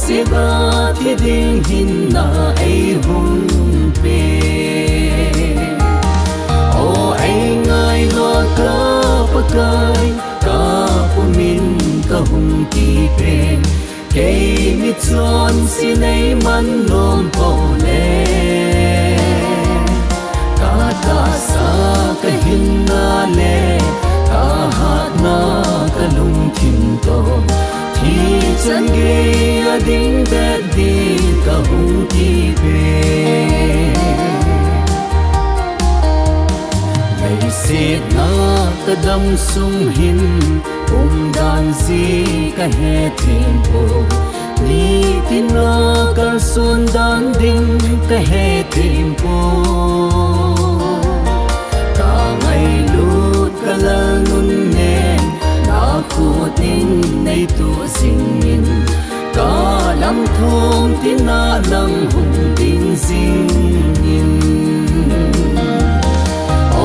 siga thi ding hin na ai hung pe o ai ngai lo ka pa kai ka pu min ka hung ki pe ke mi chon si nei man nom po le ka ta sa ka hin na le ka ha na ka lung thim to thi chan ge a ding de di ka hung ki pe lấy xiết na ta đâm sung hin dan si ka he thiên po ni tin na kar sun dan ding ka he thiên po ka ngai lut ka la nun nen na khu tin nei tu sing in ka lam thom tin na lam hung ding sing in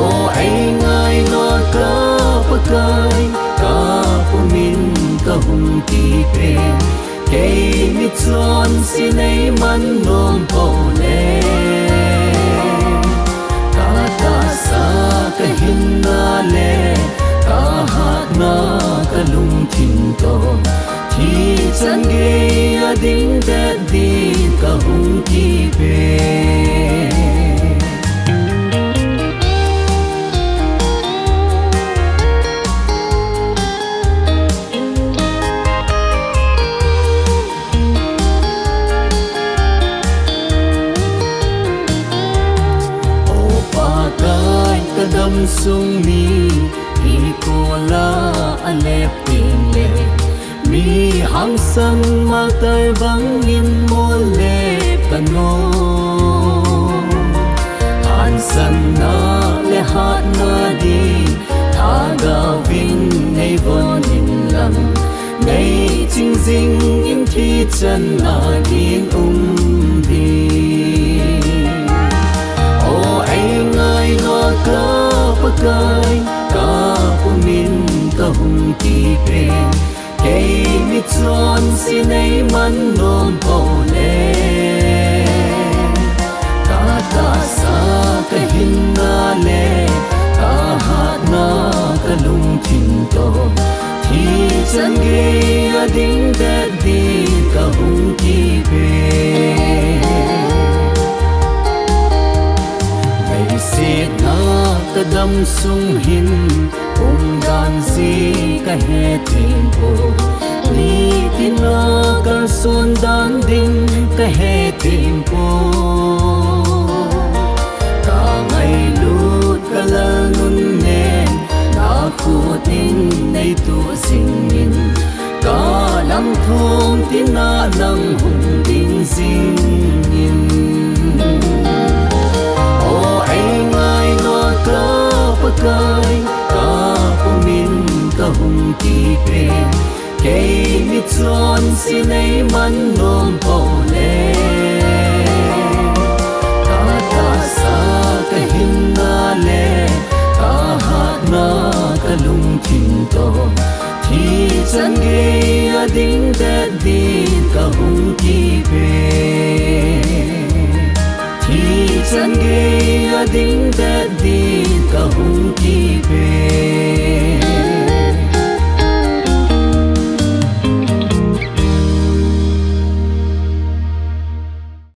o ai ngai lo ka pa kai ka pu min ka hung ki pe ke mi chon si nei man nom po le ka ta sa ka hin na le ka ha na ka lung thim to thi chan ge a ding de di ka hung ki pe đâm sung mi hi cô la alep tin le mi hang san ma tai bang in mo le kano han san na le hat na di tha ga vin nei von in lam nei ching jing in thi chan na din di o ai ngai lo ka pa kai ka pu min ka hung ki pe ke mi chon si nei man nom po le ka ta sa ka hin na le ka ha na ka lung thim to thi chan ge a ding de di ka hung ki pe xiết na ta đâm sung hin dan si ka he thiên po ni tin na kar sun dan ding ka he thiên po ka ngai lut ka la nun nen na khu tin nei tu sing in ka lam thom tin na lam hung ding sing in ka pa kai ka pu min ka hung ki pe ke mi chon si nei man nom po le ka ta sa ka hin na le ka ha na ka lung thim to thi chan ge a ding de di ka hung ki pe thi chan ge a ding de di